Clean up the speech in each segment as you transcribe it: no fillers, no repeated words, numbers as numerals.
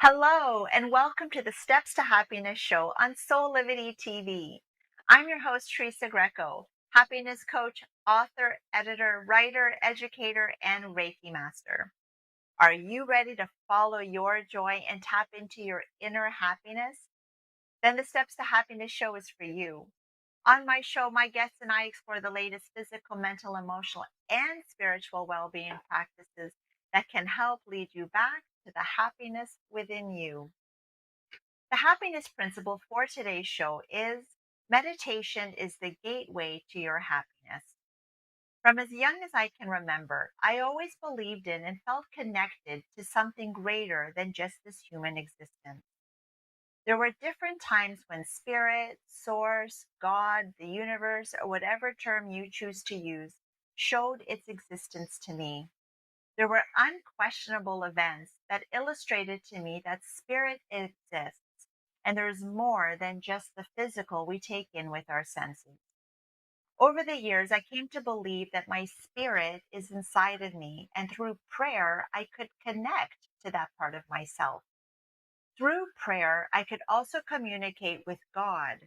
Hello, and welcome to the Steps to Happiness show on Soul Liberty TV. I'm your host, Teresa Greco, happiness coach, author, editor, writer, educator, and Reiki master. Are you ready to follow your joy and tap into your inner happiness? Then the Steps to Happiness show is for you. On my show, my guests and I explore the latest physical, mental, emotional, and spiritual well being practices that can help lead you back to the happiness within you. The happiness principle for today's show is meditation is the gateway to your happiness. From as young as I can remember, I always believed in and felt connected to something greater than just this human existence. There were different times when spirit, source, God, the universe, or whatever term you choose to use, showed its existence to me. There were unquestionable events that illustrated to me that spirit exists, and there is more than just the physical we take in with our senses. Over the years, I came to believe that my spirit is inside of me, and through prayer, I could connect to that part of myself. Through prayer, I could also communicate with God,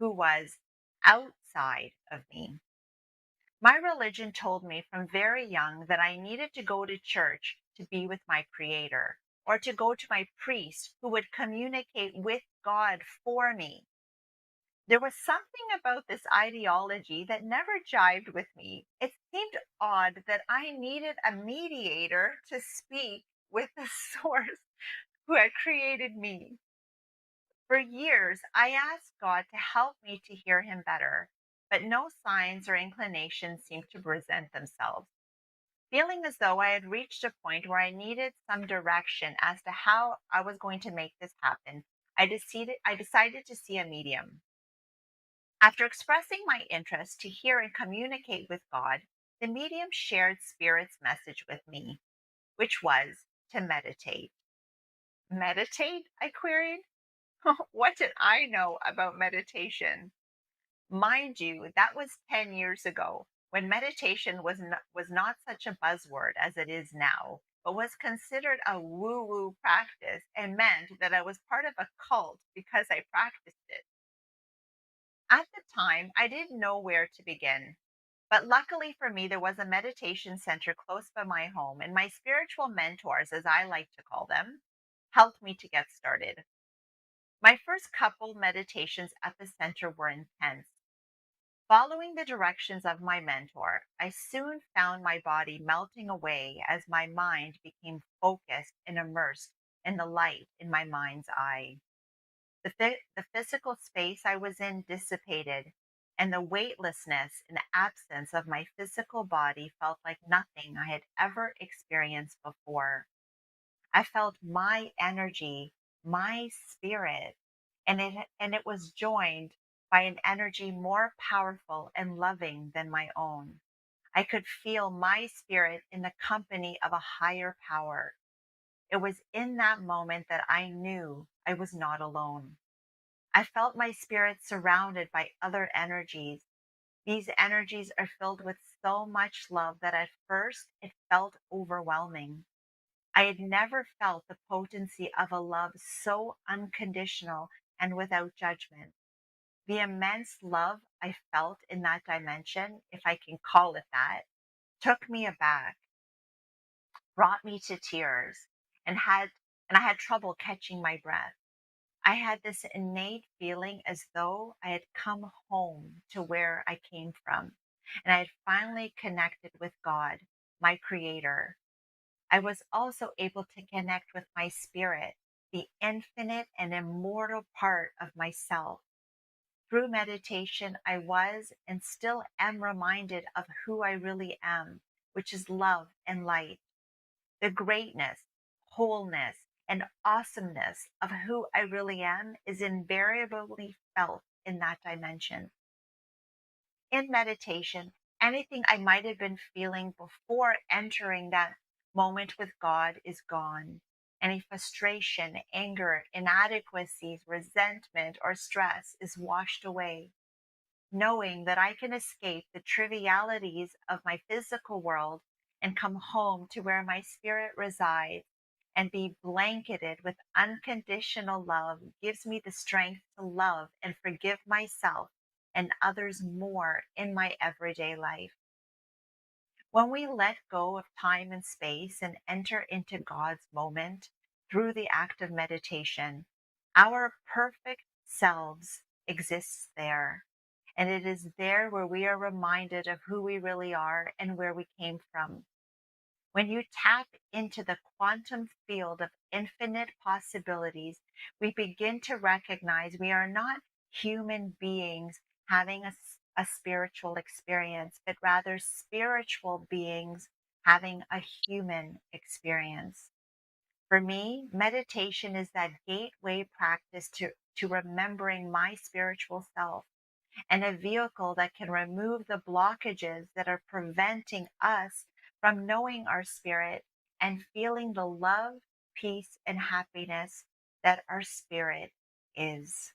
who was outside of me. My religion told me from very young that I needed to go to church to be with my Creator, or to go to my priest who would communicate with God for me. There was something about this ideology that never jived with me. It seemed odd that I needed a mediator to speak with the source who had created me. For years, I asked God to help me to hear Him better, but no signs or inclinations seemed to present themselves. Feeling as though I had reached a point where I needed some direction as to how I was going to make this happen, I decided to see a medium. After expressing my interest to hear and communicate with God, the medium shared Spirit's message with me, which was to meditate. Meditate? I queried. What did I know about meditation? Mind you, that was 10 years ago when meditation was not such a buzzword as it is now, but was considered a woo woo practice and meant that I was part of a cult because I practiced it. At the time, I didn't know where to begin. But luckily for me, there was a meditation center close by my home, and my spiritual mentors, as I like to call them, helped me to get started. My first couple meditations at the center were intense. Following the directions of my mentor, I soon found my body melting away as my mind became focused and immersed in the light in my mind's eye. The physical space I was in dissipated, and the weightlessness and absence of my physical body felt like nothing I had ever experienced before. I felt my energy, my spirit, and it was joined by an energy more powerful and loving than my own. I could feel my spirit in the company of a higher power. It was in that moment that I knew I was not alone. I felt my spirit surrounded by other energies. These energies are filled with so much love that at first it felt overwhelming. I had never felt the potency of a love so unconditional and without judgment. The immense love I felt in that dimension, if I can call it that, took me aback, brought me to tears, and had and I had trouble catching my breath. I had this innate feeling as though I had come home to where I came from, and I had finally connected with God, my creator. I was also able to connect with my spirit, the infinite and immortal part of myself. Through meditation, I was and still am reminded of who I really am, which is love and light. The greatness, wholeness, and awesomeness of who I really am is invariably felt in that dimension. In meditation, anything I might have been feeling before entering that moment with God is gone. Any frustration, anger, inadequacies, resentment, or stress is washed away. Knowing that I can escape the trivialities of my physical world and come home to where my spirit resides and be blanketed with unconditional love gives me the strength to love and forgive myself and others more in my everyday life. When we let go of time and space and enter into God's moment through the act of meditation, our perfect selves exists there. And it is there where we are reminded of who we really are and where we came from. When you tap into the quantum field of infinite possibilities, we begin to recognize we are not human beings having a spiritual experience, but rather spiritual beings having a human experience. For me, meditation is that gateway practice to remembering my spiritual self and a vehicle that can remove the blockages that are preventing us from knowing our spirit and feeling the love, peace, and happiness that our spirit is.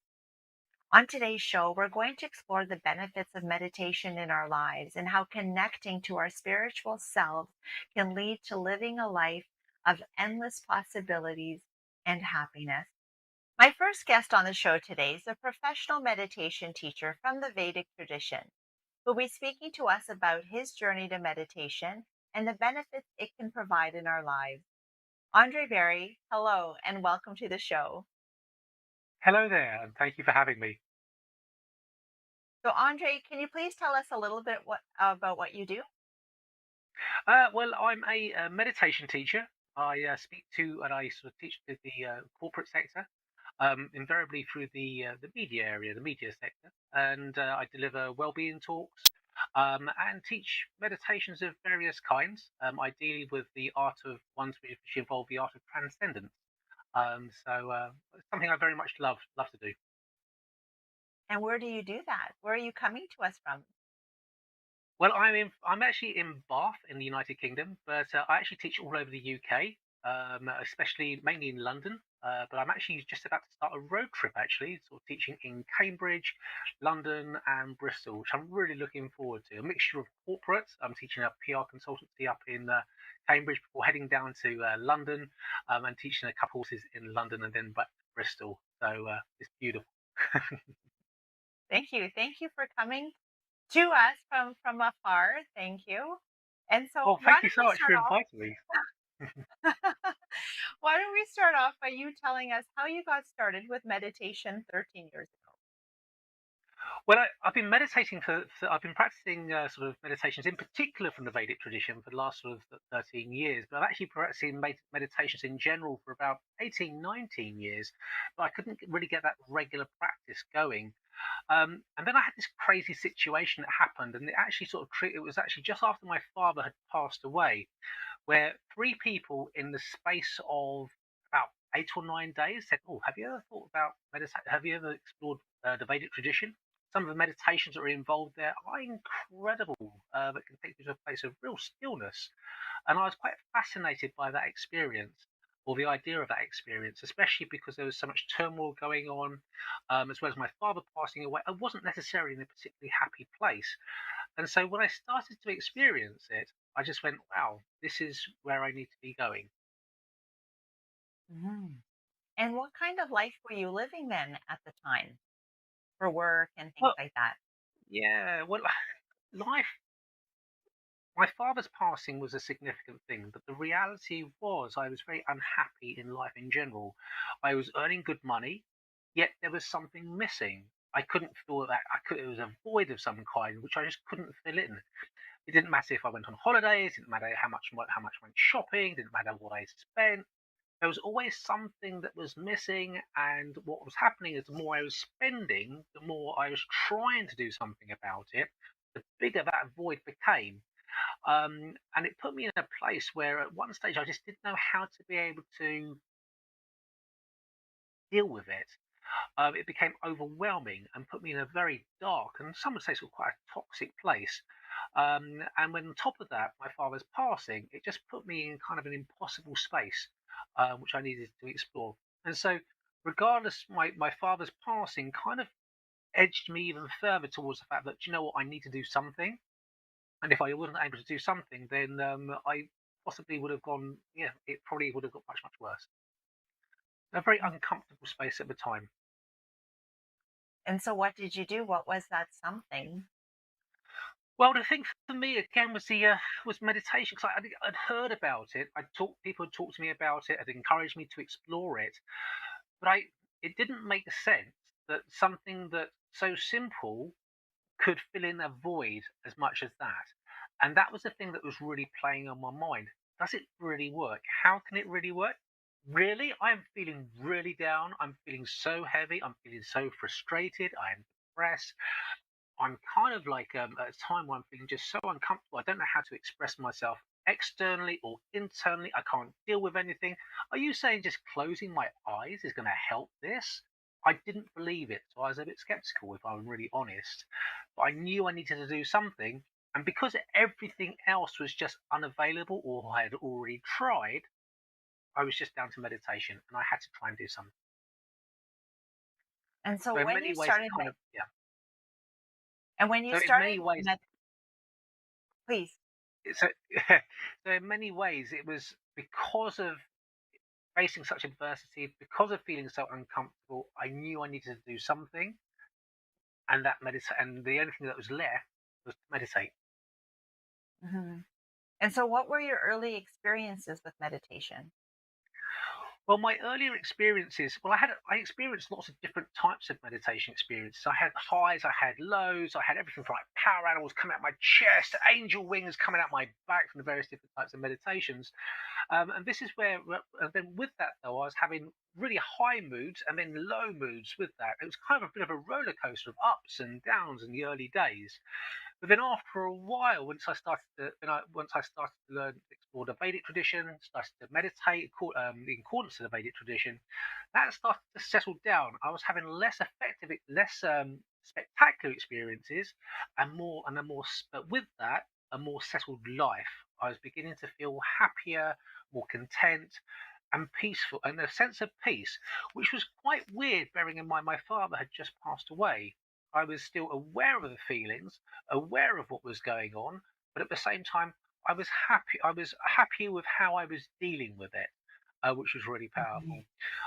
On today's show, we're going to explore the benefits of meditation in our lives and how connecting to our spiritual selves can lead to living a life of endless possibilities and happiness. My first guest on the show today is a professional meditation teacher from the Vedic tradition, who will be speaking to us about his journey to meditation and the benefits it can provide in our lives. Andre Berry, hello and welcome to the show. Hello there, and thank you for having me. So, Andre, can you please tell us a little bit about what you do? Well, I'm a meditation teacher. I speak to and I sort of teach to the corporate sector, invariably through the media area, the media sector, and I deliver well-being talks and teach meditations of various kinds, ideally with the art of ones which involve the art of transcendence. It's something I very much love to do. And where do you do that? Where are you coming to us from? Well, I'm actually in Bath in the United Kingdom, but I actually teach all over the UK, especially mainly in London. But I'm actually just about to start a road trip, actually, sort of teaching in Cambridge, London, and Bristol, which I'm really looking forward to. A mixture of corporates. I'm teaching a PR consultancy up in Cambridge before heading down to London, and teaching a couple courses in London and then back to Bristol. It's beautiful. Thank you. Thank you for coming to us from afar. Thank you. And so, Oh, thank you so much for inviting me. why don't we start off by you telling us how you got started with meditation 13 years ago? Well, I've been meditating I've been practicing sort of meditations in particular from the Vedic tradition for the last sort of 13 years, but I've actually practicing meditations in general for about 18, 19 years, but I couldn't really get that regular practice going. And then I had this crazy situation that happened, and it actually it was actually just after my father had passed away, where three people in the space of about 8 or 9 days said, "Oh, have you ever thought about meditate? Have you ever explored the Vedic tradition? Some of the meditations that are involved there are incredible. That can take you to a place of real stillness." And I was quite fascinated by that experience, or the idea of that experience, especially because there was so much turmoil going on, as well as my father passing away. I wasn't necessarily in a particularly happy place. And so when I started to experience it, I just went, wow, this is where I need to be going. Mm. And what kind of life were you living then at the time for work and things Well, like that? yeah, well, life, my father's passing was a significant thing, but the reality was I was very unhappy in life in general. I was earning good money, yet there was something missing. I couldn't feel that it was a void of some kind, which I just couldn't fill in. It didn't matter if I went on holidays, it didn't matter how much I went shopping, it didn't matter what I spent. There was always something that was missing, and what was happening is the more I was spending, the more I was trying to do something about it, the bigger that void became. And it put me in a place where at one stage I just didn't know how to be able to deal with it. It became overwhelming and put me in a very dark and some would say sort of quite a toxic place. And when on top of that, my father's passing, it just put me in kind of an impossible space, which I needed to explore. And so, regardless, my father's passing kind of edged me even further towards the fact that, you know what, I need to do something. And if I wasn't able to do something, then possibly would have gone, yeah, it probably would have got much, much worse. A very uncomfortable space at the time. And so what did you do? What was that something? Well, the thing for me again was the was meditation because I'd heard about it. People had talked to me about it. Had encouraged me to explore it, but it didn't make sense that something that so simple could fill in a void as much as that. And that was the thing that was really playing on my mind. Does it really work? How can it really work? Really? I am feeling really down. I'm feeling so heavy. I'm feeling so frustrated. I am depressed. I'm kind of like at a time where I'm feeling just so uncomfortable. I don't know how to express myself externally or internally. I can't deal with anything. Are you saying just closing my eyes is going to help this? I didn't believe it, so I was a bit skeptical, if I'm really honest. But I knew I needed to do something, and because everything else was just unavailable or I had already tried, I was just down to meditation, and I had to try and do something. And so So in when many you ways, it started kind of yeah. and when you So in many started ways, please. so so in many ways, it was because of facing such adversity, because of feeling so uncomfortable. I knew I needed to do something, and and the only thing that was left was to meditate. Mhm. And so what were your early experiences with meditation? Well, my earlier experiences, well, I experienced lots of different types of meditation experiences. I had highs, I had lows, I had everything from like power animals coming out my chest, angel wings coming out my back from the various different types of meditations. And this is where, and then with that though, I was having really high moods and then low moods with that. It was kind of a bit of a roller coaster of ups and downs in the early days. But then after a while, once I started to learn, explore the Vedic tradition, started to meditate in accordance to the Vedic tradition, that started to settle down. I was having less spectacular experiences, but with that, a more settled life. I was beginning to feel happier, more content, and peaceful, and a sense of peace, which was quite weird, bearing in mind my father had just passed away. I was still aware of the feelings, aware of what was going on, but at the same time, I was happy. I was happy with how I was dealing with it, which was really Mhm. powerful.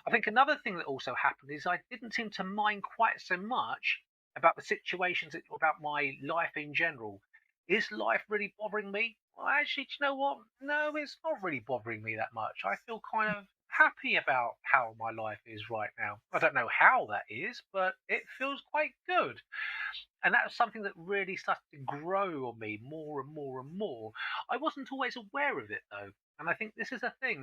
I think another thing that also happened is I didn't seem to mind quite so much about the about my life in general. Is life really bothering me? Well, actually, do you know what? No, it's not really bothering me that much. I feel kind of happy about how my life is right now. I don't know how that is, but it feels quite good. And that was something that really started to grow on me more and more and more. I wasn't always aware of it though. And I think this is a thing.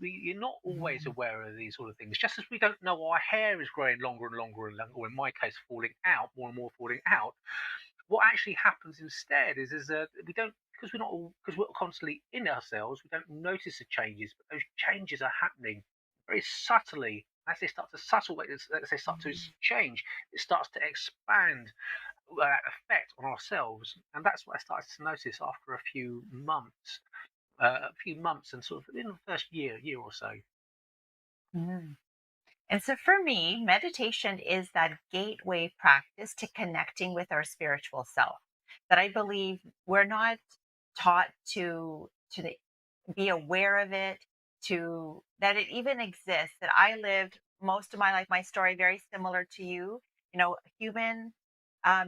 You're not always Mhm. aware of these sort of things. Just as we don't know our hair is growing longer and longer and longer, or in my case, falling out more and more, falling out. What actually happens instead is that we don't, because we're constantly in ourselves, we don't notice the changes, but those changes are happening very subtly. As they start to Mhm. change, it starts to expand effect on ourselves, and that's what I started to notice after a few months, and sort of in the first year or so. Mhm. And so for me, meditation is that gateway practice to connecting with our spiritual self. That I believe we're not taught to be aware of it, to that it even exists. That I lived most of my life, my story very similar to you. Human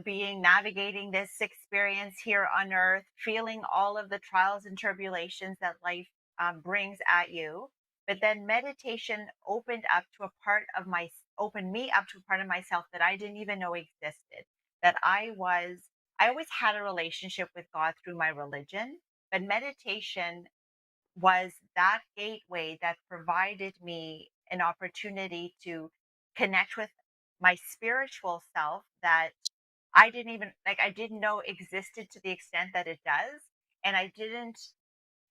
being navigating this experience here on earth, feeling all of the trials and tribulations that life brings at you. But then meditation opened me up to a part of myself that I didn't even know existed. That I always had a relationship with God through my religion, but meditation was that gateway that provided me an opportunity to connect with my spiritual self that I didn't know existed to the extent that it does. And I didn't,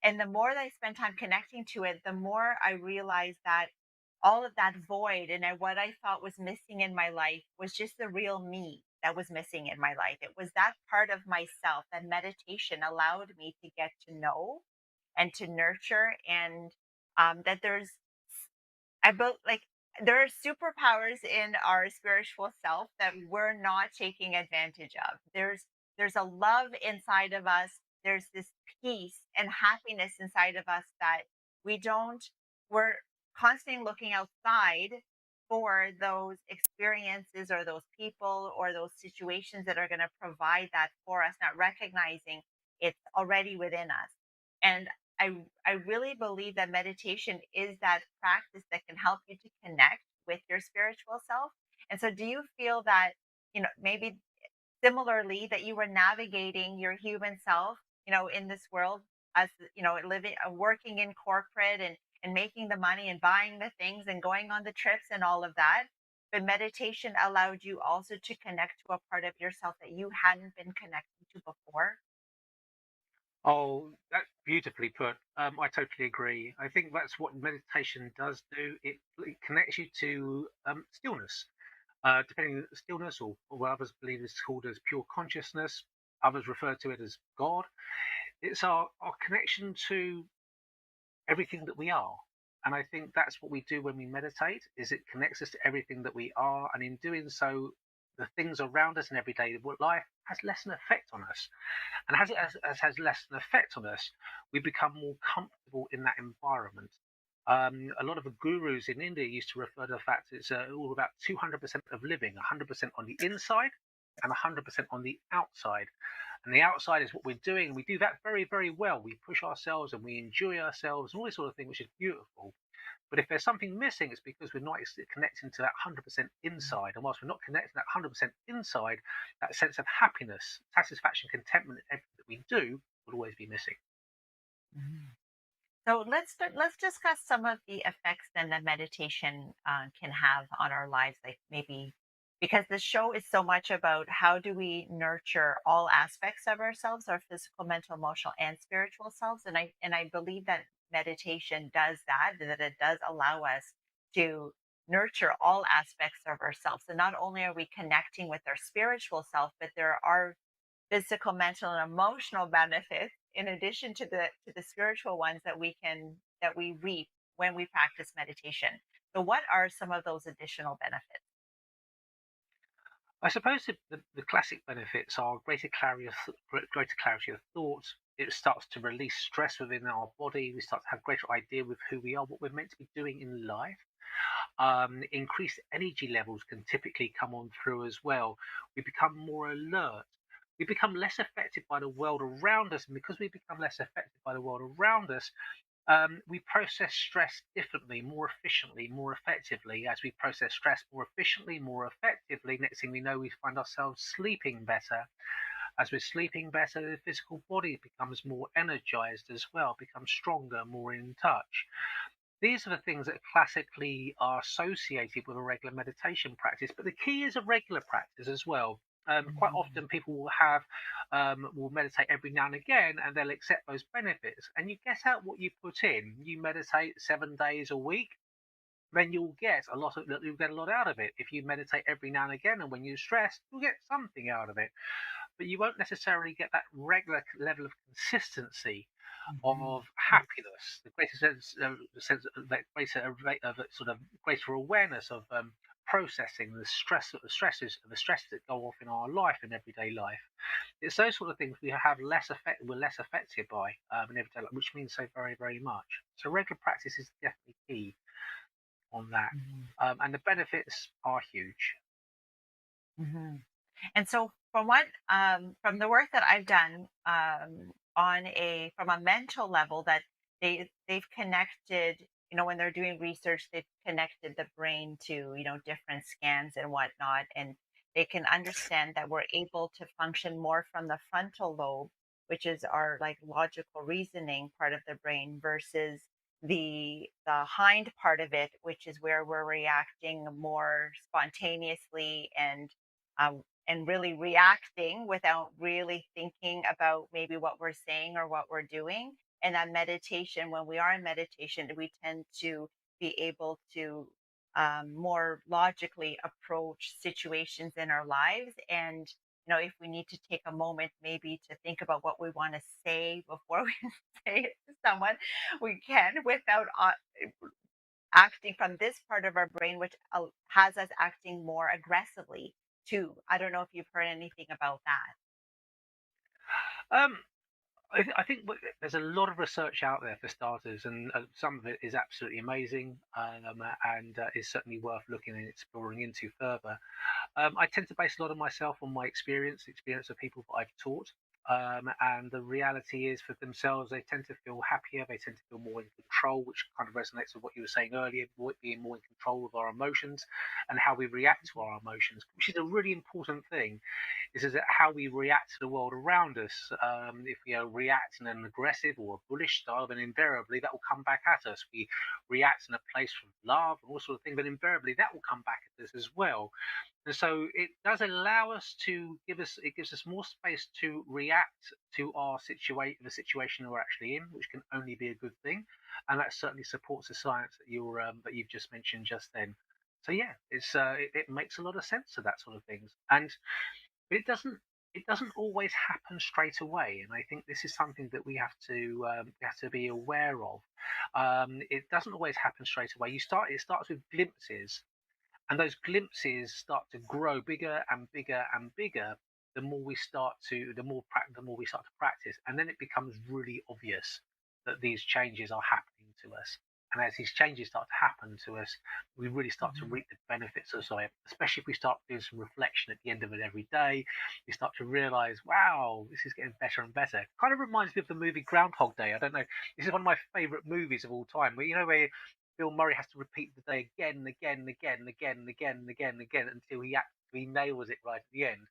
and the more that I spent time connecting to it, the more I realized that all of that void and what I thought was missing in my life was just the real me that was missing in my life. It was that part of myself that meditation allowed me to get to know and to nurture, and that I built like there are superpowers in our spiritual self that we're not taking advantage of. There's a love inside of us there's this peace and happiness inside of us that we don't, we're constantly looking outside for those experiences or those people or those situations that are going to provide that for us, not recognizing it's already within us. And I really believe that meditation is that practice that can help you to connect with your spiritual self. And so do you feel that, maybe similarly that you were navigating your human self, in this world as, living, working in corporate and making the money and buying the things and going on the trips and all of that. But meditation allowed you also to connect to a part of yourself that you hadn't been connecting to before. Oh, that's beautifully put. I totally agree. I think that's what meditation does do. It connects you to stillness, depending on stillness, or what others believe is called as pure consciousness. Others refer to it as God. It's our connection to everything that we are. And I think that's what we do when we meditate, is it connects us to everything that we are. And in doing so, the things around us in everyday life has less an effect on us. And as has less an effect on us, we become more comfortable in that environment. A lot of the gurus in India used to refer to the fact it's all about 200% of living, 100% on the inside and 100% on the outside. And the outside is what we're doing. We do that very, very well. We push ourselves and we enjoy ourselves and all this sort of thing, which is beautiful. But if there's something missing, it's because we're not connecting to that 100% inside. And whilst we're not connecting to that 100% inside, that sense of happiness, satisfaction, contentment in everything that we do will always be missing. Mhm. So let's discuss some of the effects then that meditation can have on our lives, like maybe because the show is so much about how do we nurture all aspects of ourselves, our physical, mental, emotional, and spiritual selves, and I believe that meditation does that, that it does allow us to nurture all aspects of ourselves. So not only are we connecting with our spiritual self, but there are physical, mental, and emotional benefits in addition to the spiritual ones that we reap when we practice meditation. So what are some of those additional benefits? I suppose the classic benefits are greater clarity of thought. It starts to release stress within our body. We start to have greater idea with who we are, what we're meant to be doing in life. Increased energy levels can typically come on through as well. We become more alert. We become less affected by the world around us. And because we become less affected by the world around us, we process stress differently, more efficiently, more effectively. As we process stress more efficiently, more effectively, next thing we know, we find ourselves sleeping better. As we're sleeping better, the physical body becomes more energized as well, becomes stronger, more in touch. These are the things that classically are associated with a regular meditation practice, but the key is a regular practice as well. Quite Mhm. often, people will meditate every now and again, and they'll accept those benefits. And you get out what you put in. You meditate 7 days a week, then you'll get a lot out of it. If you meditate every now and again, and when you're stressed, you'll get something out of it. But you won't necessarily get that regular level of consistency Mhm. of happiness, the greater sense of that greater rate of sort of greater awareness of processing the stresses that go off in our life in everyday life. It's those sort of things we're less affected by in everyday life, which means so very, very much. So regular practice is definitely key on that, Mhm. and the benefits are huge. Mhm. And so from the work that I've done, on a from a mental level, that they've connected, when they're doing research, they've connected the brain to, different scans and whatnot, and they can understand that we're able to function more from the frontal lobe, which is our like logical reasoning part of the brain, versus the hind part of it, which is where we're reacting more spontaneously and really reacting without really thinking about maybe what we're saying or what we're doing. And that meditation, when we are in meditation, we tend to be able to more logically approach situations in our lives. And, if we need to take a moment maybe to think about what we want to say before we say it to someone, we can without acting from this part of our brain, which has us acting more aggressively too. I don't know if you've heard anything about that. Um, I think there's a lot of research out there for starters, and some of it is absolutely amazing, and is certainly worth looking and exploring into further. I tend to base a lot of myself on my experience, the experience of people that I've taught. And the reality is, for themselves, they tend to feel happier, they tend to feel more in control, which kind of resonates with what you were saying earlier, being more in control of our emotions and how we react to our emotions, which is a really important thing. Is that how we react to the world around us? If we react in an aggressive or a bullish style, then invariably that will come back at us. We react in a place of love and all sort of thing, but invariably that will come back at us as well. And so it does allow us to it gives us more space to react to the situation we're actually in, which can only be a good thing. And that certainly supports the science that you've just mentioned just then. So yeah, it makes a lot of sense to that sort of things. And it doesn't always happen straight away, and I think this is something that we have to be aware of. It doesn't always happen straight away. It starts with glimpses, and those glimpses start to grow bigger and bigger and bigger the more we start to practice, and then it becomes really obvious that these changes are happening to us. And as these changes start to happen to us, we really start to Mhm. reap the benefits of it, especially if we start doing some reflection at the end of it every day. We start to realize, wow, this is getting better and better. Kind of reminds me of the movie Groundhog Day. I don't know. This is one of my favorite movies of all time. Where Bill Murray has to repeat the day again and again and again and again and again and again and again until he actually nails it right at the end.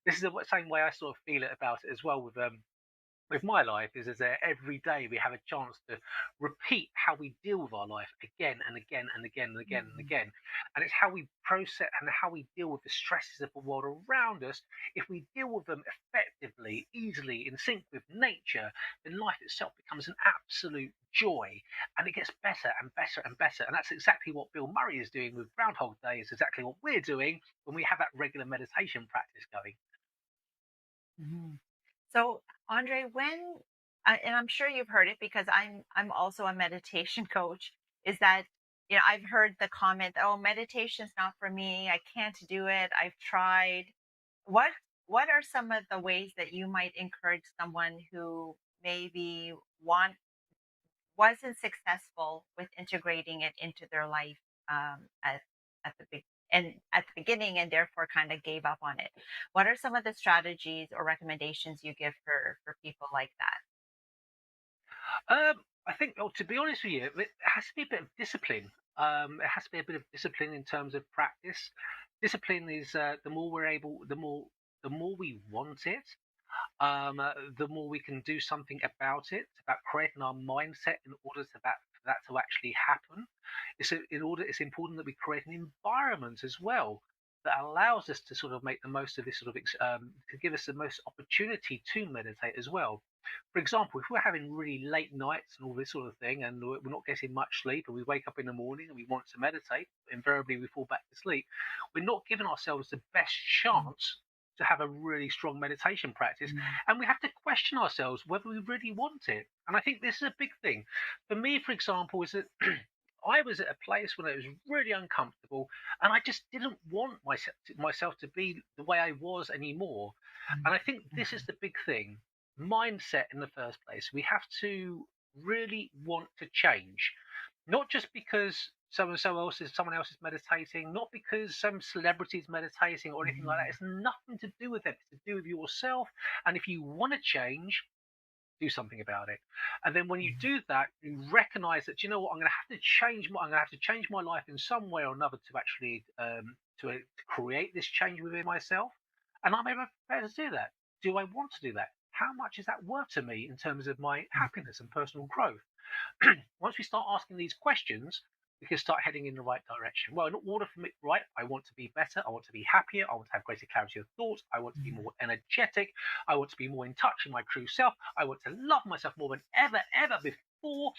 This is the same way I sort of feel it about it as well with my life is that every day we have a chance to repeat how we deal with our life again and again and again and again and Mhm. again. And it's how we process and how we deal with the stresses of the world around us. If we deal with them effectively, easily, in sync with nature, then life itself becomes an absolute joy, and it gets better and better and better. And that's exactly what Bill Murray is doing with Groundhog Day. Is exactly what we're doing when we have that regular meditation practice going. Mhm. So, Andre, and I'm sure you've heard it because I'm also a meditation coach, is that I've heard the comment, "Oh, meditation's not for me. I can't do it. I've tried." What what are some of the ways that you might encourage someone who maybe wasn't successful with integrating it into their life at the big and at the beginning, and therefore kind of gave up on it? What are some of the strategies or recommendations you give for people like that? I think, oh, to be honest with you, it has to be a bit of discipline. It has to be a bit of discipline in terms of practice. Discipline is the more we're able, the more we want it, the more we can do something about it. It's about creating our mindset in order for that to actually happen. It's important that we create an environment as well that allows us to sort of make the most of this to give us the most opportunity to meditate as well. For example, if we're having really late nights and all this sort of thing, and we're not getting much sleep, and we wake up in the morning and we want to meditate, invariably we fall back to sleep. We're not giving ourselves the best chance to have a really strong meditation practice, Mhm. and we have to question ourselves whether we really want it. And I think this is a big thing for me. For example, is that I was at a place when it was really uncomfortable, and I just didn't want myself to be the way I was anymore. And I think this is Mhm. the big thing: mindset in the first place. We have to really want to change, not just because someone else is meditating, not because some celebrity is meditating or anything like that. Mhm. It's nothing to do with it. It's to do with yourself. And if you want to change, do something about it. And then when you Mhm. do that, you recognize that, you know what, I'm going to have to change my life in some way or another to actually to create this change within myself. And I'm able prepared to do that. Do I want to do that? How much is that worth to me in terms of my Mhm. happiness and personal growth? Once we start asking these questions, we can start heading in the right direction. Well, in order for me, right, I want to be better. I want to be happier. I want to have greater clarity of thought. I want to be Mhm. more energetic. I want to be more in touch with my true self. I want to love myself more than ever before.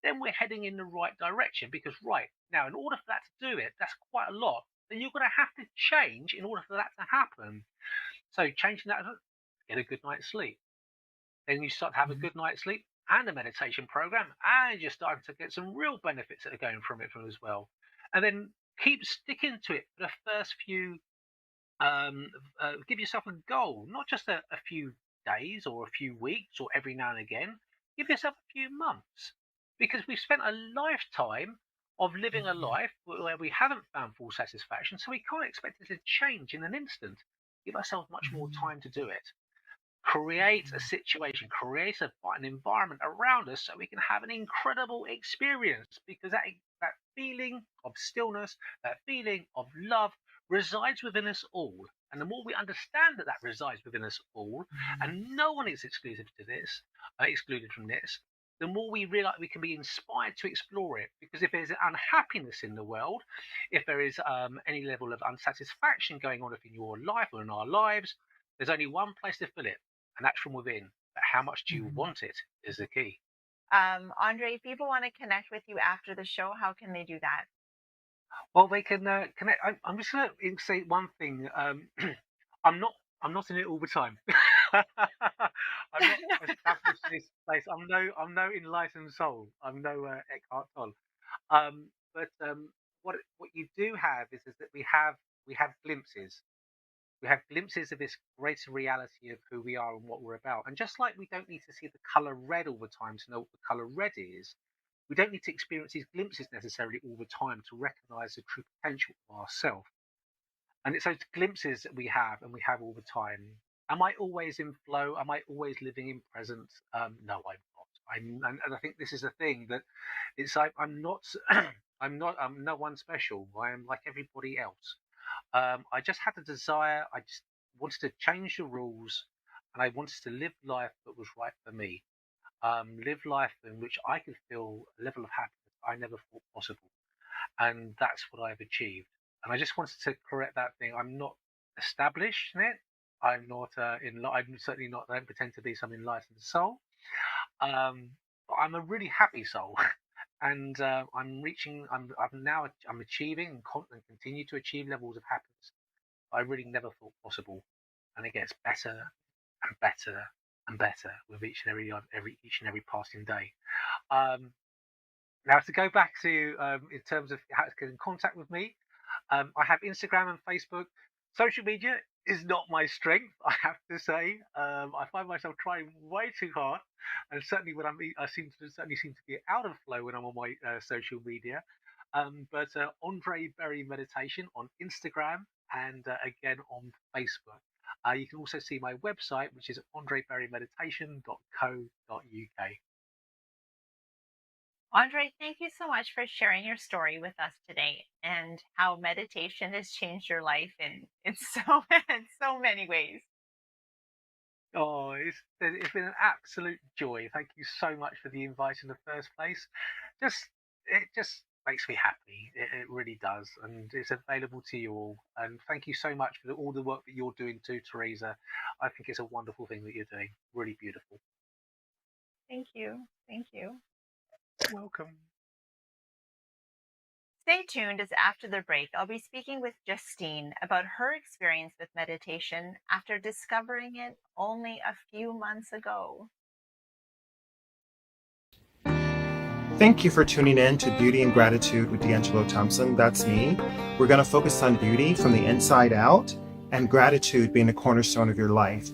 Then we're heading in the right direction because, right, now, in order for that to do it, that's quite a lot. Then you're going to have to change in order for that to happen. So, changing that, get a good night's sleep. Then you start to have a Mhm. good night's sleep and a meditation program, and you're starting to get some real benefits that are going from it as well. And then keep sticking to it for the first few. Um, Give yourself a goal, not just a few days or a few weeks or every now and again. Give yourself a few months, because we've spent a lifetime of living a life where we haven't found full satisfaction, so we can't expect it to change in an instant. Give ourselves much more time to do it. Create a situation, create an environment around us so we can have an incredible experience, because that feeling of stillness, that feeling of love resides within us all. And the more we understand that that resides within us all, and no one is excluded from this, the more we realize we can be inspired to explore it. Because if there's unhappiness in the world, if there is any level of unsatisfaction going on within your life or in our lives, there's only one place to fill it, and that's from within. But how much do you want it is the key. Andre, if people want to connect with you after the show, how can they do that? Well, they can connect. I'm just going to say one thing. I'm not in it all the time. I'm not established in this place. I'm no enlightened soul. I'm no Eckhart Tolle. But what you do have is that we have glimpses. We have glimpses of this greater reality of who we are and what we're about. And just like we don't need to see the color red all the time to know what the color red is, we don't need to experience these glimpses necessarily all the time to recognize the true potential of ourselves. And it's those glimpses that we have and we have all the time. Am I always in flow? Am I always living in present? No, I'm not. And I think this is the thing, that it's like I'm not I'm no one special. I am like everybody else. I just had a desire. I just wanted to change the rules, and I wanted to live life that was right for me. Live life in which I could feel a level of happiness I never thought possible, and that's what I've achieved. And I just wanted to correct that thing. I'm not established in it. I'm not I'm certainly not. I don't pretend to be some enlightened soul. But I'm a really happy soul. And I'm achieving and continue to achieve levels of happiness I really never thought possible, and it gets better and better and better with each and every passing day. Um, Now, to go back to in terms of how to get in contact with me, I have Instagram and Facebook. Social media is not my strength, I have to say. I find myself trying way too hard, and certainly when I certainly seem to be out of flow when I'm on my social media. But Andre Berry Meditation on Instagram, and again on Facebook. You can also see my website, which is andreberrymeditation.co.uk. Andre, thank you so much for sharing your story with us today and how meditation has changed your life in so in so many ways. Oh, it's been an absolute joy. Thank you so much for the invite in the first place. It just makes me happy. It really does, and it's available to you all. And thank you so much for all the work that you're doing too, Teresa. I think it's a wonderful thing that you're doing. Really beautiful. Thank you. Thank you. Welcome. Stay tuned, as after the break, I'll be speaking with Justine about her experience with meditation after discovering it only a few months ago. Thank you for tuning in to Beauty and Gratitude with D'Angelo Thompson. That's me. We're going to focus on beauty from the inside out and gratitude being the cornerstone of your life.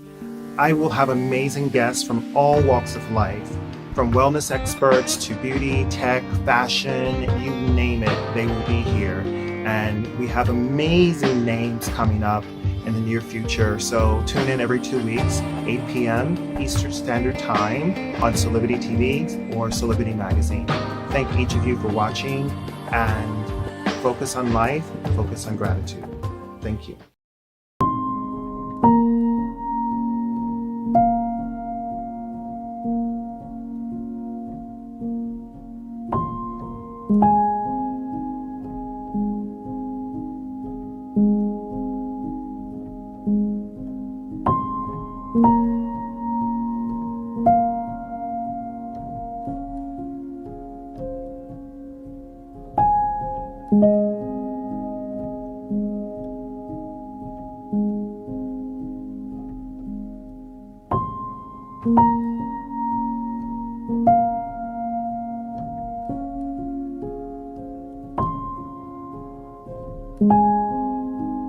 I will have amazing guests from all walks of life, from wellness experts to beauty, tech, fashion, you name it, they will be here. And we have amazing names coming up in the near future. So tune in every 2 weeks, 8 p.m. Eastern Standard Time on Solivity TV or Solivity Magazine. Thank each of you for watching, and focus on life, focus on gratitude. Thank you.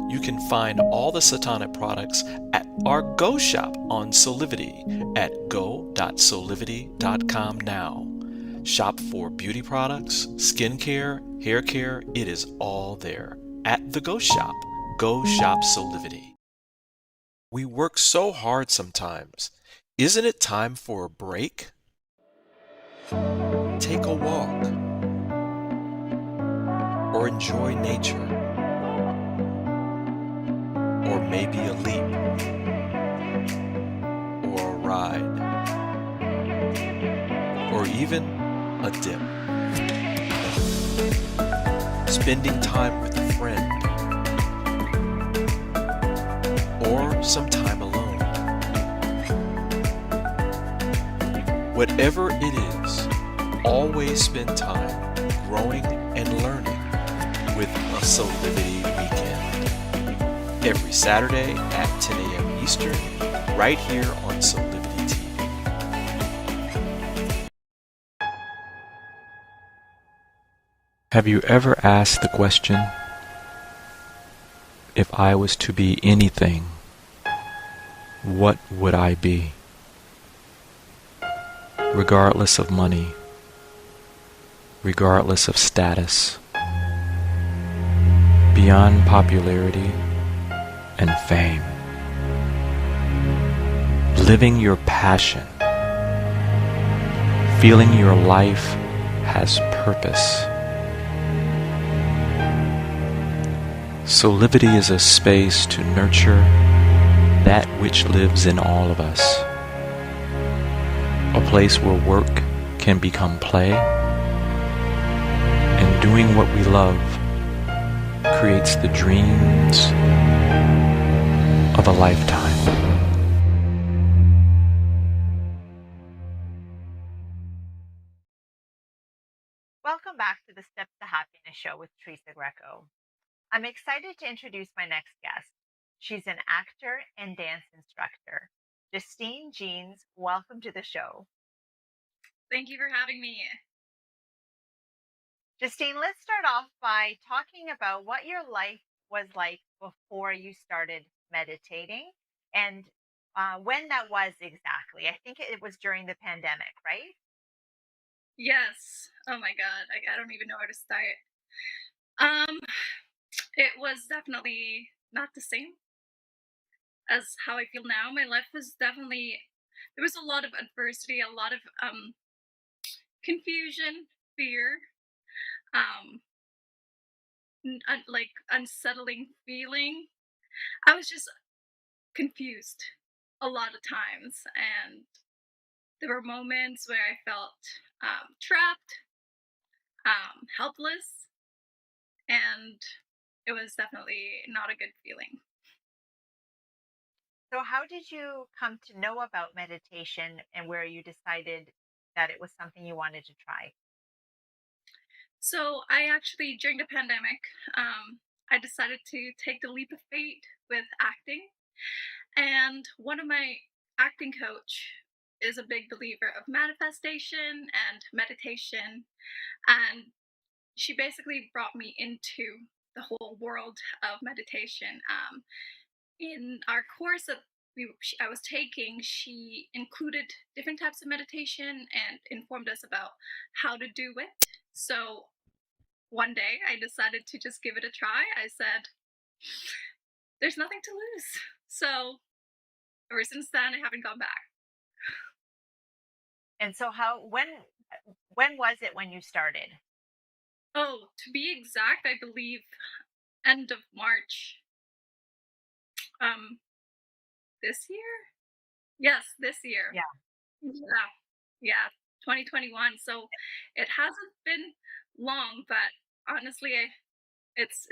You can find all the Satonic products at our Go shop on Solivity at go.solivity.com now. Shop for beauty products, skincare, hair care. It is all there at the Go shop. Go shop Solivity. We work so hard sometimes. Isn't it time for a break? Take a walk or enjoy nature, or maybe a leap or a ride, or even a dip. Spending time with a friend, or some time alone. Whatever it is, always spend time growing and learning with a Solivity Weekend. Every Saturday at 10 a.m. Eastern, right here on Solivity TV. Have you ever asked the question, if I was to be anything, what would I be? Regardless of money, regardless of status, beyond popularity and fame. Living your passion, feeling your life has purpose. Solivity is a space to nurture that which lives in all of us. A place where work can become play, and doing what we love creates the dreams of a lifetime. Welcome back to the Steps to Happiness show with Teresa Greco. I'm excited to introduce my next guest. She's an actor and dance instructor. Justine Gines, welcome to the show. Thank you for having me. Justine, let's start off by talking about what your life was like before you started meditating and when that was exactly. I think it was during the pandemic, right? Yes. Oh my God. I don't even know where to start. It was definitely not the same as how I feel now. My life was definitely, there was a lot of adversity, a lot of confusion, fear, um, like unsettling feeling. I was just confused a lot of times, and there were moments where I felt trapped, helpless, and it was definitely not a good feeling. So, how did you come to know about meditation and where you decided that it was something you wanted to try? So I actually, during the pandemic, I decided to take the leap of faith with acting, and one of my acting coach is a big believer of manifestation and meditation, and she basically brought me into the whole world of meditation. In our course that I was taking, she included different types of meditation and informed us about how to do it. So one day I decided to just give it a try. I said, there's nothing to lose. So ever since then, I haven't gone back. And so, when was it when you started? Oh, to be exact, I believe end of March. Um, this year? Yes, this year. Yeah. Yeah, yeah, 2021. So it hasn't been long, but honestly, it's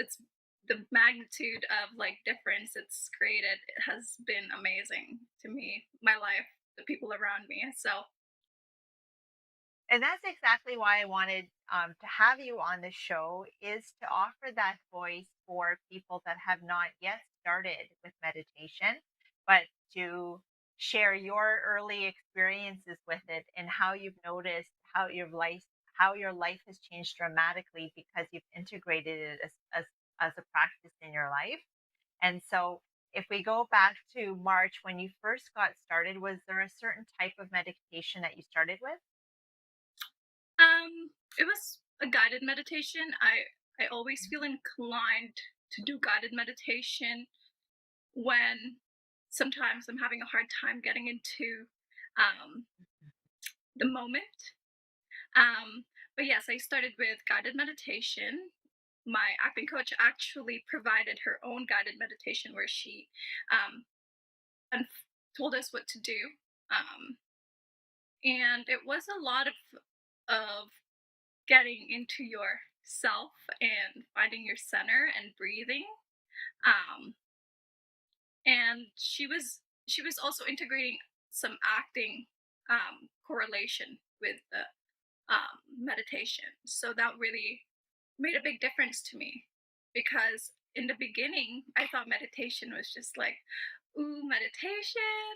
the magnitude of like difference it's created. It has been amazing to me, my life, the people around me. So And that's exactly why I wanted to have you on the show, is to offer that voice for people that have not yet started with meditation, but to share your early experiences with it and how you've noticed how your life has changed dramatically because you've integrated it as a practice in your life. And so if we go back to March when you first got started, was there a certain type of meditation that you started with? It was a guided meditation. I always feel inclined to do guided meditation when sometimes I'm having a hard time getting into um, the moment. Um, but yes, I started with guided meditation. My acting coach actually provided her own guided meditation where she um, told us what to do. Um, and it was a lot of getting into yourself and finding your center and breathing. Um, and she was also integrating some acting correlation with the meditation. So that really made a big difference to me because in the beginning I thought meditation was just like, ooh, meditation.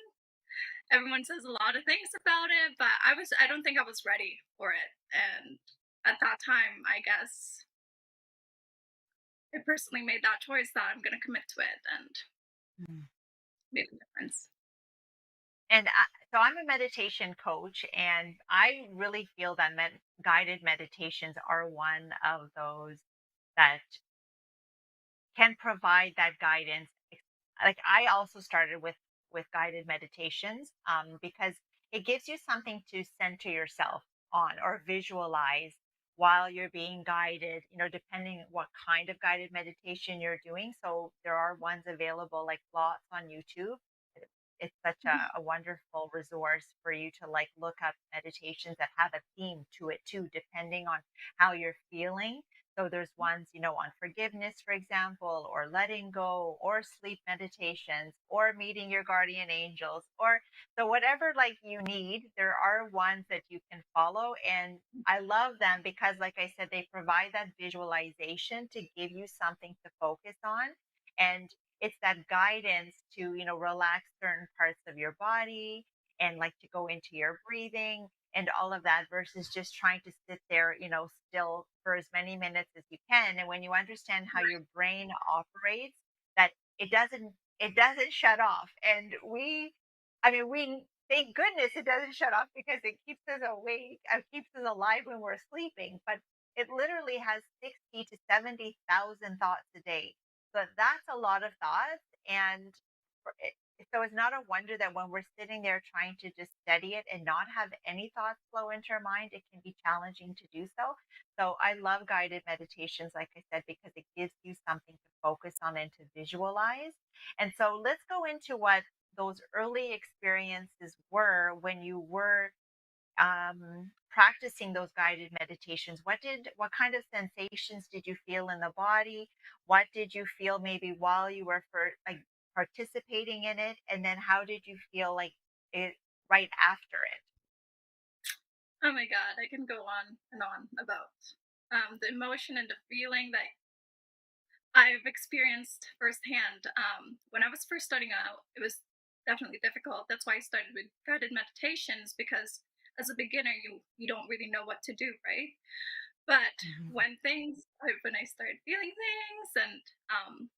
Everyone says a lot of things about it, but I don't think I was ready for it. And at that time, I guess I personally made that choice that I'm going to commit to it and Mm. make a difference. And so I'm a meditation coach, and I really feel that guided meditations are one of those that can provide that guidance. Like I also started with guided meditations because it gives you something to center yourself on or visualize while you're being guided, depending what kind of guided meditation you're doing. So there are ones available, like lots on YouTube. It's such Mhm. a wonderful resource for you to like look up meditations that have a theme to it too, depending on how you're feeling. So there's ones, on forgiveness, for example, or letting go, or sleep meditations, or meeting your guardian angels, or so whatever like you need, there are ones that you can follow. And I love them because, like I said, they provide that visualization to give you something to focus on. And it's that guidance to, relax certain parts of your body and like to go into your breathing and all of that versus just trying to sit there, still for as many minutes as you can. And when you understand how your brain operates, that it doesn't it doesn't shut off. And we thank goodness it doesn't shut off because it keeps us awake, keeps us alive when we're sleeping. But it literally has 60 to 70,000 thoughts a day. So that's a lot of thoughts. And so it's not a wonder that when we're sitting there trying to just study it and not have any thoughts flow into our mind, it can be challenging to do so. So I love guided meditations, like I said, because it gives you something to focus on and to visualize. And so let's go into what those early experiences were when you were practicing those guided meditations. What kind of sensations did you feel in the body? What did you feel maybe while you were like participating in it, and then how did you feel like it right after it? Oh my god, I can go on and on about the emotion and the feeling that I've experienced firsthand. When I was first starting out, it was definitely difficult. That's why I started with guided meditations because as a beginner, you don't really know what to do, right? But Mhm. when I started feeling things and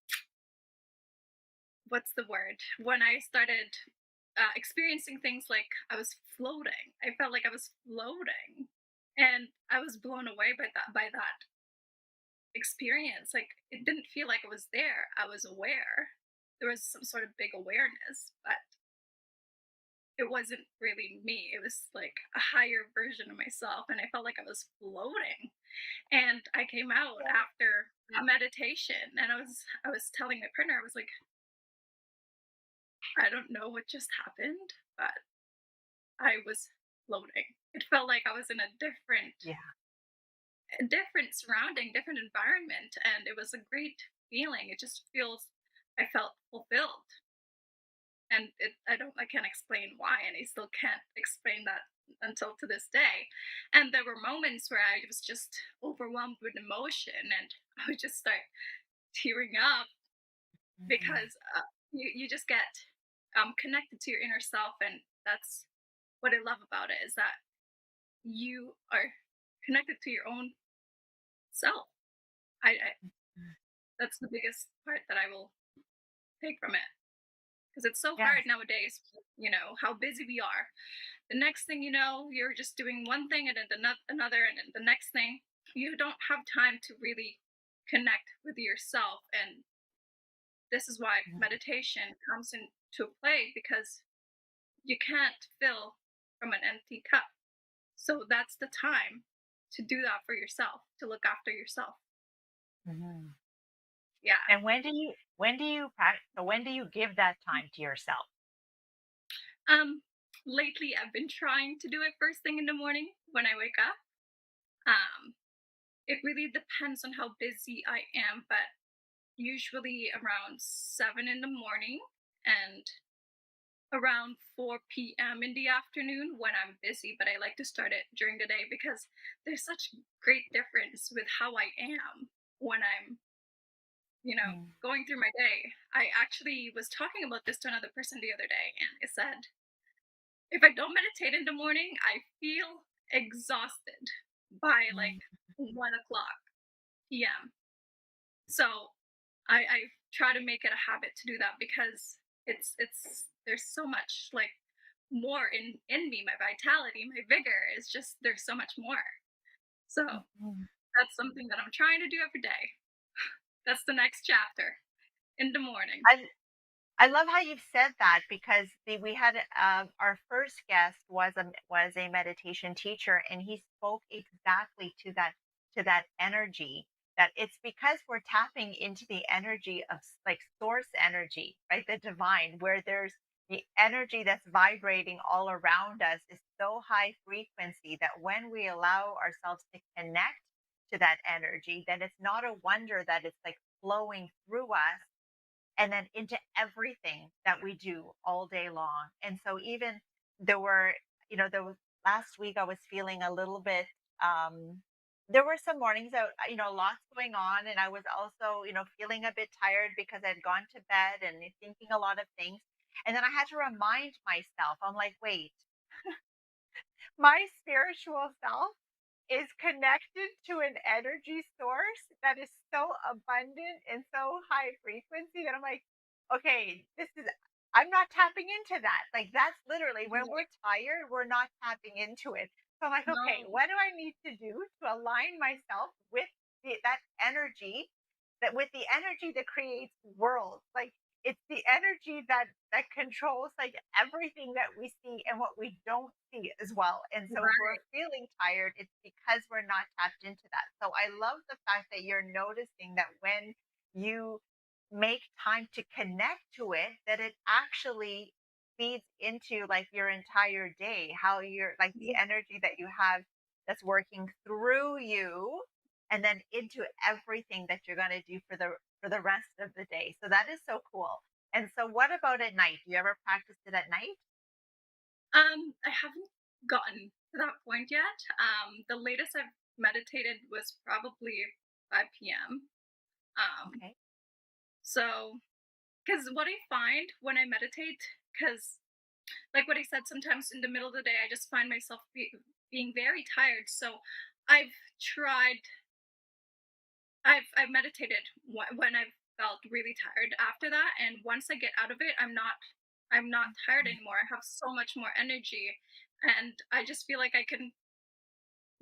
what's the word? When I started experiencing things like I was floating, I felt like I was floating, and I was blown away by that experience. Like it didn't feel like I was there. I was aware. There was some sort of big awareness, but it wasn't really me. It was like a higher version of myself, and I felt like I was floating. And I came out after a meditation, and I was telling my partner, I was like, I don't know what just happened, but I was floating. It felt like I was in Yeah. a different surrounding, different environment, and it was a great feeling. It just feels I felt fulfilled, and I can't explain why, and I still can't explain that until to this day. And there were moments where I was just overwhelmed with emotion, and I would just start tearing up Mhm. because you just get connected to your inner self, and that's what I love about it is that you are connected to your own self. I Mhm. That's the biggest part that I will take from it. Because it's so Yes. hard nowadays, how busy we are. The next thing you know, you're just doing one thing and then another, and then the next thing. You don't have time to really connect with yourself. And this is why meditation comes into play, because you can't fill from an empty cup. So that's the time to do that for yourself, to look after yourself. Mhm. Yeah. And when do you give that time to yourself? Um, Lately I've been trying to do it first thing in the morning when I wake up. Um, it really depends on how busy I am, but usually around 7 in the morning and around 4 p.m. in the afternoon when I'm busy, but I like to start it during the day because there's such great difference with how I am when I'm, Mm. going through my day. I actually was talking about this to another person the other day, and it said, if I don't meditate in the morning, I feel exhausted by like Mm. 1 o'clock p.m. So I try to make it a habit to do that because it's there's so much like more in me. My vitality, my vigor is just, there's so much more. So Mhm. that's something that I'm trying to do every day. That's the next chapter in the morning. I love how you've said that because we had our first guest was a meditation teacher, and he spoke exactly to that energy, that it's because we're tapping into the energy of like source energy, right? The divine, where there's the energy that's vibrating all around us is so high frequency that when we allow ourselves to connect to that energy, then it's not a wonder that it's like flowing through us and then into everything that we do all day long. And so even there were, there was last week I was feeling a little bit there were some mornings that lots going on, and I was also, feeling a bit tired because I'd gone to bed and thinking a lot of things. And then I had to remind myself, I'm like, wait, my spiritual self is connected to an energy source that is so abundant and so high frequency that I'm like, okay, I'm not tapping into that. Like, that's literally when we're tired, we're not tapping into it. So I'm like, okay, No, what do I need to do to align myself with that energy, that with the energy that creates worlds? Like, it's the energy that controls like everything that we see and what we don't see as well. And so if we're right. feeling tired, it's because we're not tapped into that. So I love the fact that you're noticing that when you make time to connect to it, that it actually feeds into like your entire day, how you're like the energy that you have that's working through you and then into everything that you're going to do for the rest of the day. So that is so cool. And so what about at night? Do you ever practice it at night? I haven't gotten to that point yet. The latest I've meditated was probably 5 p.m. Um, Okay. so, because what I find when I meditate, because like what I said, sometimes in the middle of the day, I just find myself being very tired. So, I've tried, I've meditated when I've felt really tired after that, and once I get out of it, I'm not tired anymore. I have so much more energy, and I just feel like I can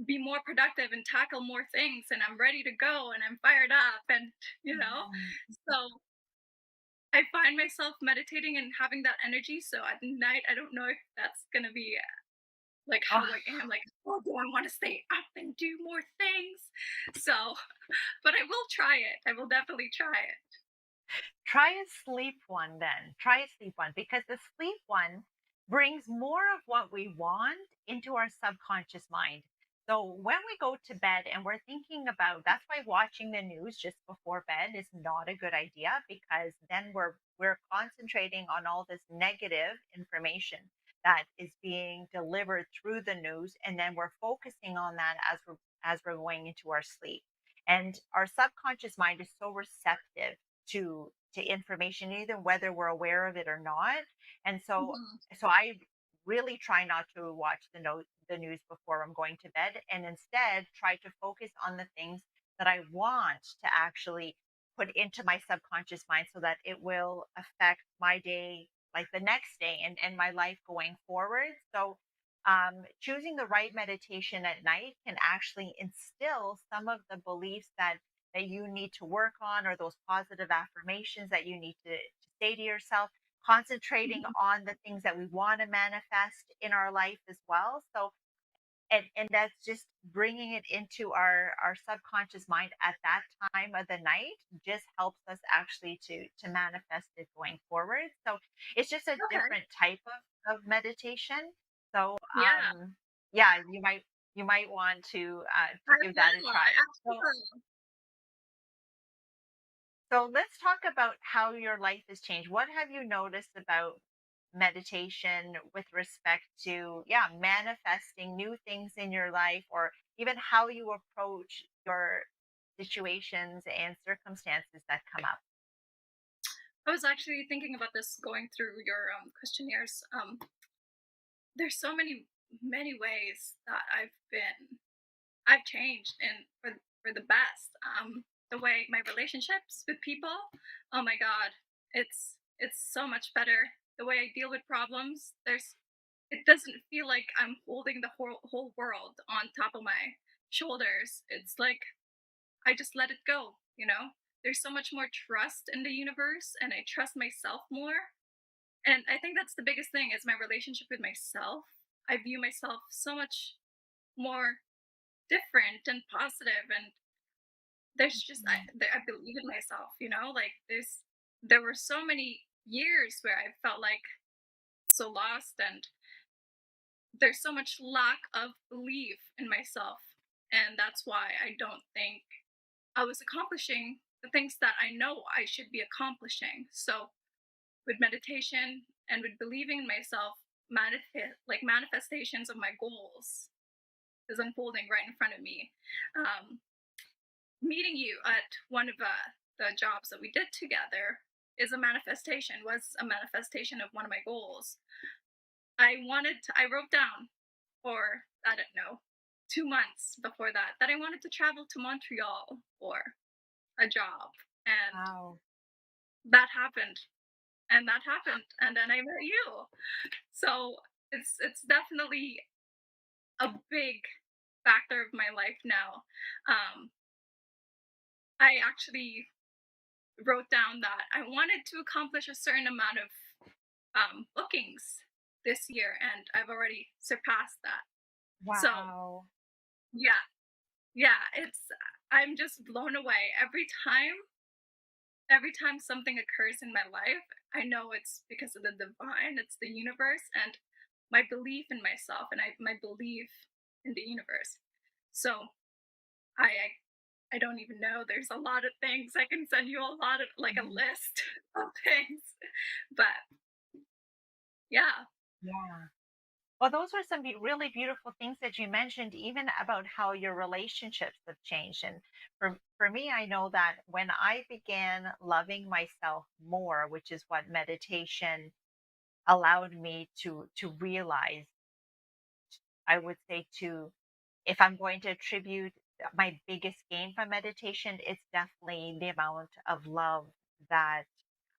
be more productive and tackle more things, and I'm ready to go and I'm fired up, and Mhm. so I find myself meditating and having that energy. So at night, I don't know if that's gonna be like how Oh, I am, like, oh, do I want to stay up and do more things? So, but I will try it. I will definitely try it. try a sleep one then. Try a sleep one because the sleep one brings more of what we want into our subconscious mind. So when we go to bed and we're thinking about, that's why watching the news just before bed is not a good idea, because then we're concentrating on all this negative information that is being delivered through the news, and then we're focusing on that as we're going into our sleep. And our subconscious mind is so receptive to information, either whether we're aware of it or not. And so Mhm. I really try not to watch the news before I'm going to bed, and instead try to focus on the things that I want to actually put into my subconscious mind so that it will affect my day, like the next day, and my life going forward. So choosing the right meditation at night can actually instill some of the beliefs that you need to work on, or those positive affirmations that you need to say to yourself, concentrating Mhm. on the things that we want to manifest in our life as well. So and that's just bringing it into our subconscious mind at that time of the night just helps us actually to manifest it going forward. So it's just a Okay. different type of meditation. So Yeah, yeah, you might want to I give that a will. try. I So actually will. so let's talk about how your life has changed. What have you noticed about meditation with respect to, yeah, manifesting new things in your life, or even how you approach your situations and circumstances that come up? I was actually thinking about this going through your questionnaires. There's so many ways that I've changed and for the best. The way my relationships with people, oh my god, it's so much better. The way I deal with problems, there's it doesn't feel like I'm holding the whole world on top of my shoulders. It's like I just let it go, you know? There's so much more trust in the universe and I trust myself more. And I think that's the biggest thing is my relationship with myself. I view myself so much more different and positive, and there's just I believe in myself, you know, like there were so many years where I felt like so lost, and there's so much lack of belief in myself, and that's why I don't think I was accomplishing the things that I know I should be accomplishing. So with meditation and with believing in myself, manifestations of my goals is unfolding right in front of me. um, Meeting you at one of the jobs that we did together was a manifestation of one of my goals. I wrote down for, I don't know, 2 months before that I wanted to travel to Montreal for a job, and Wow. that happened, and then I met you. So it's definitely a big factor of my life now. um, I actually wrote down that I wanted to accomplish a certain amount of bookings this year, and I've already surpassed that. So Wow. yeah, yeah, it's I'm just blown away every time something occurs in my life. I know it's because of the divine, it's the universe, and my belief in myself, and my belief in the universe. So I don't even know. There's a lot of things. I can send you a lot of like a Mhm. list of things, but yeah, Yeah. Well, those were some really beautiful things that you mentioned, even about how your relationships have changed. And for me, I know that when I began loving myself more, which is what meditation allowed me to realize, I would say to, if I'm going to attribute my biggest gain from meditation, it's definitely the amount of love that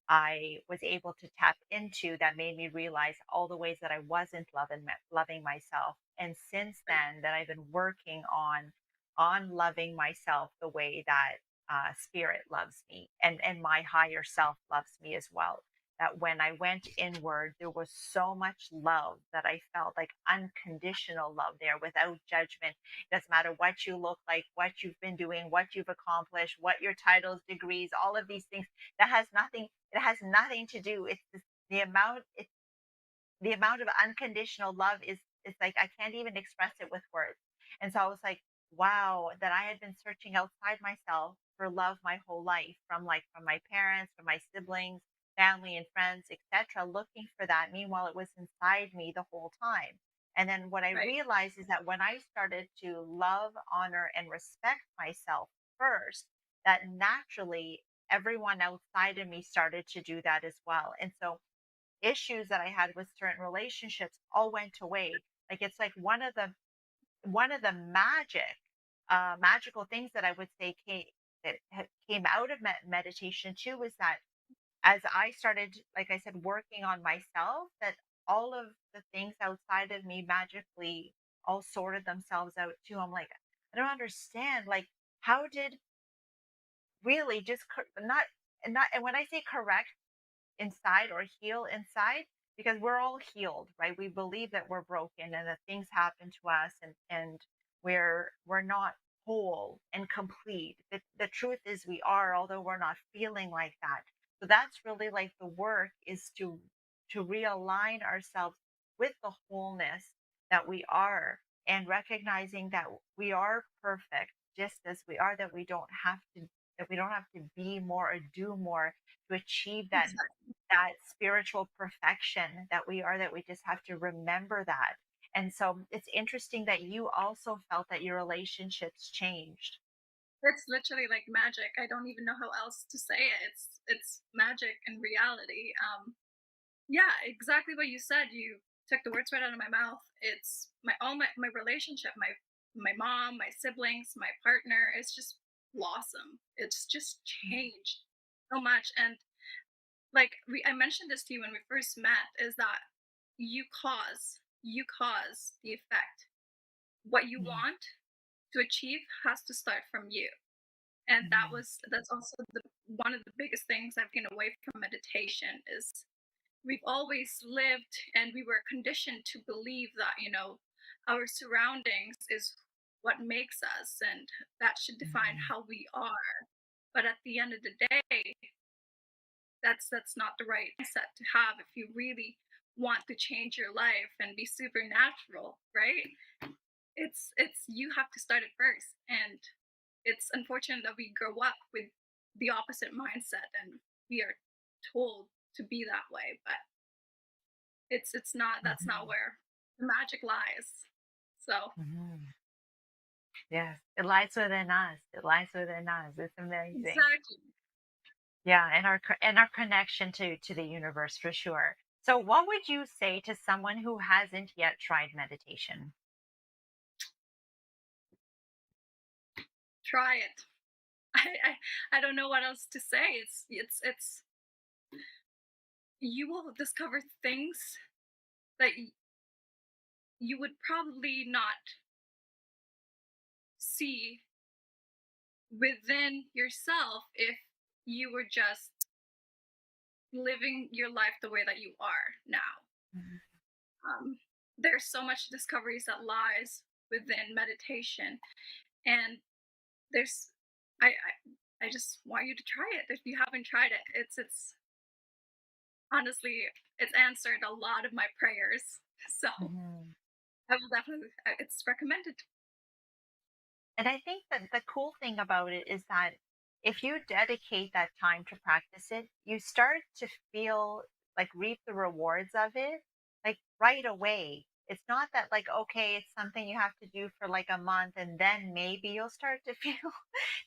I was able to tap into that made me realize all the ways that I wasn't loving myself. And since then, that I've been working on loving myself the way that spirit loves me, and my higher self loves me as well. That when I went inward, there was so much love that I felt, like unconditional love there without judgment. It doesn't matter what you look like, what you've been doing, what you've accomplished, what your titles, degrees, all of these things. That has nothing, it has nothing to do. The amount, the amount of unconditional love is like I can't even express it with words. And so I was like, wow, that I had been searching outside myself for love my whole life, from my parents, from my siblings, family and friends, etc., looking for that. Meanwhile, it was inside me the whole time. And then what I right, realized is that when I started to love, honor, and respect myself first, that naturally everyone outside of me started to do that as well. And so issues that I had with certain relationships all went away. Like it's like one of the magical things that I would say came out of meditation too was that as I started, like I said, working on myself, that all of the things outside of me magically all sorted themselves out too. I'm like, I don't understand. Like, how did really just not, and when I say correct inside or heal inside, because we're all healed, right? We believe that we're broken and that things happen to us, and we're not whole and complete. The truth is we are, although we're not feeling like that. So that's really like the work, is to realign ourselves with the wholeness that we are, and recognizing that we are perfect just as we are, that we don't have to be more or do more to achieve Exactly. that spiritual perfection that we are, that we just have to remember that. And so it's interesting that you also felt that your relationships changed. It's literally like magic. I don't even know how else to say it. It's magic in reality. Yeah, exactly what you said. You took the words right out of my mouth. It's my relationship, my mom, my siblings, my partner. It's just blossom. It's just changed so much. And like I mentioned this to you when we first met, is that you cause the effect. What you Mm. want to achieve has to start from you. And Mhm. that's also one of the biggest things I've taken away from meditation is we've always lived and we were conditioned to believe that our surroundings is what makes us, and that should define Mhm. how we are. But at the end of the day, that's not the right mindset to have if you really want to change your life and be supernatural, right? It's you have to start it first. And it's unfortunate that we grow up with the opposite mindset and we are told to be that way, but it's not, that's not Mhm. where the magic lies. So Mhm. Yes, it lies within us. It lies within us. It's amazing. exactly. Yeah, and our connection to the universe for sure. So, what would you say to someone who hasn't yet tried meditation? Try it. I don't know what else to say. It's you will discover things that you would probably not see within yourself if you were just living your life the way that you are now. Mhm. Um, there's so much discoveries that lies within meditation, and there's I just want you to try it if you haven't tried it. It's honestly, it's answered a lot of my prayers. So Mhm. I will definitely, it's recommended. And I think that the cool thing about it is that if you dedicate that time to practice it, you start to feel like reap the rewards of it like right away. It's not that like, okay, it's something you have to do for like a month and then maybe you'll start to feel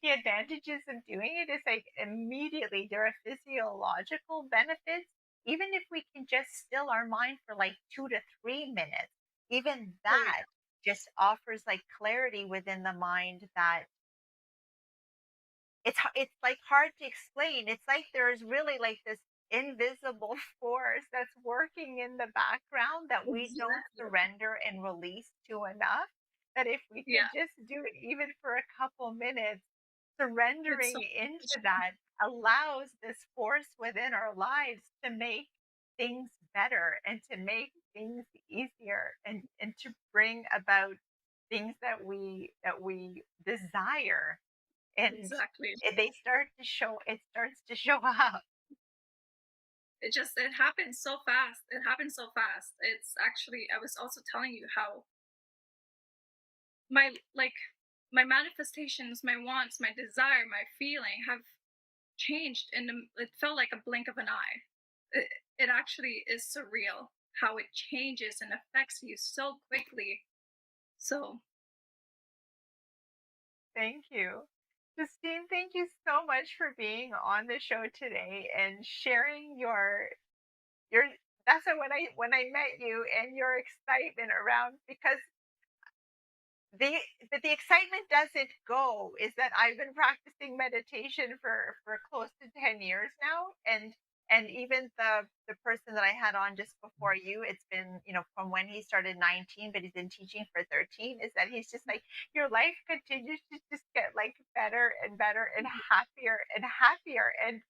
the advantages of doing it. It's like immediately there are physiological benefits. Even if we can just still our mind for like 2 to 3 minutes, even Oh that yeah, just offers like clarity within the mind that it's like hard to explain. It's like there's really like this invisible force that's working in the background that we don't exactly. surrender and release to enough, that if we Yeah, could just do it even for a couple minutes, it's so surrendering into that allows this force within our lives to make things better and to make things easier, and to bring about things that we desire, and exactly. it starts to show up. It happens so fast. It happens so fast. It's actually, I was also telling you how my like my manifestations, my wants, my desire, my feeling have changed in it felt like a blink of an eye. It actually is surreal how it changes and affects you so quickly. So Thank you, Justine. Thank you so much for being on the show today and sharing your that's when I met you, and your excitement around, because the but the excitement doesn't go. Is that I've been practicing meditation for close to 10 years now, and even the person that I had on just before you, it's been, from when he started 19, but he's been teaching for 13, is that he's just like, your life continues to just get like better and better and happier and happier. And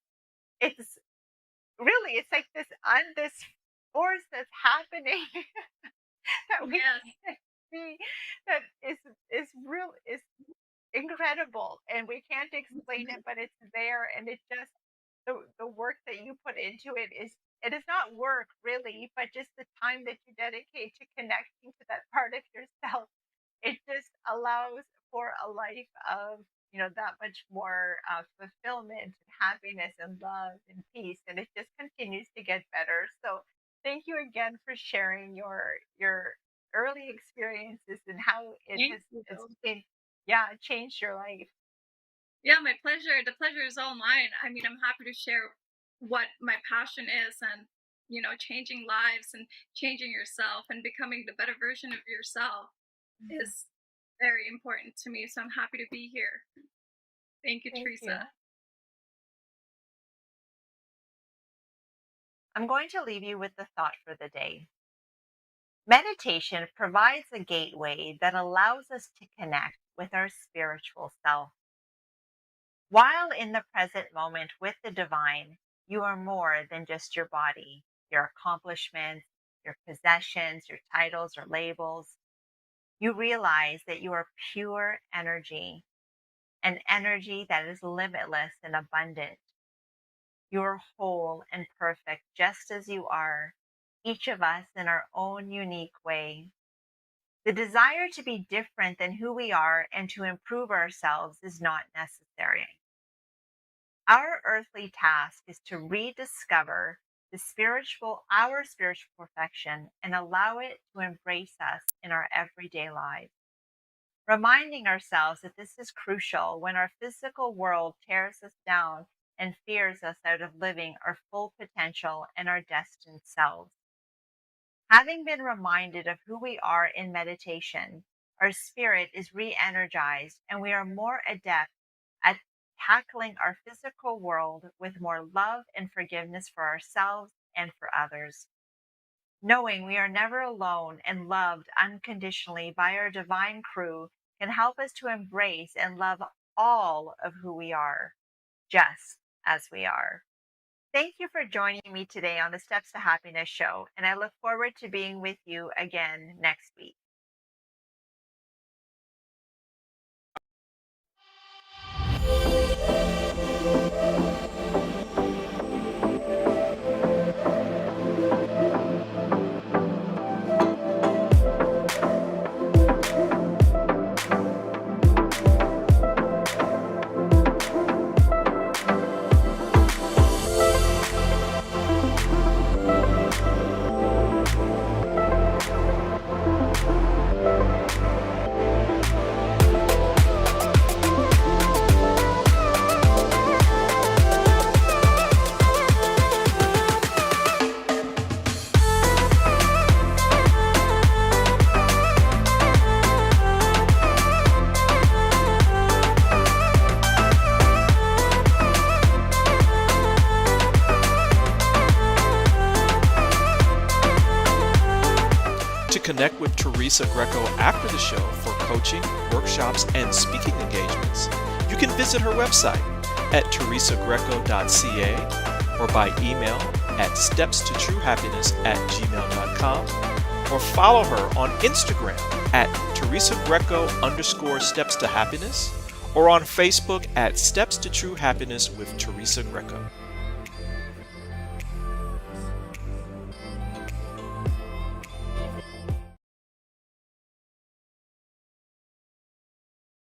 it's really, it's like this force that's happening that we Yes. can't see, that is incredible, and we can't explain it, but it's there. And it just, the work that you put into it is not work really, but just the time that you dedicate to connecting to that part of yourself. It just allows for a life of, that much more fulfillment and happiness and love and peace, and it just continues to get better. So thank you again for sharing your early experiences and how it Thank has, you. it's been, yeah, changed your life. Yeah, my pleasure. The pleasure is all mine. I mean, I'm happy to share what my passion is, and changing lives and changing yourself and becoming the better version of yourself is very important to me. So I'm happy to be here. Thank you, Thank you. Teresa. I'm going to leave you with the thought for the day. Meditation provides a gateway that allows us to connect with our spiritual self. While in the present moment with the divine, you are more than just your body, your accomplishments, your possessions, your titles or labels. You realize that you are pure energy, an energy that is limitless and abundant. You are whole and perfect just as you are, each of us in our own unique way. The desire to be different than who we are and to improve ourselves is not necessary. Our earthly task is to rediscover our spiritual perfection and allow it to embrace us in our everyday lives. Reminding ourselves that this is crucial when our physical world tears us down and fears us out of living our full potential and our destined selves. Having been reminded of who we are in meditation, our spirit is re energized and we are more adept at tackling our physical world with more love and forgiveness for ourselves and for others. Knowing we are never alone and loved unconditionally by our divine crew can help us to embrace and love all of who we are, just as we are. Thank you for joining me today on the Steps to Happiness show, and I look forward to being with you again next week. Connect with Teresa Greco after the show for coaching, workshops, and speaking engagements. You can visit her website at teresagreco.ca or by email at stepstotruehappiness@gmail.com or follow her on Instagram at TeresaGreco_Steps to Happiness or on Facebook at Steps to True Happiness with Teresa Greco.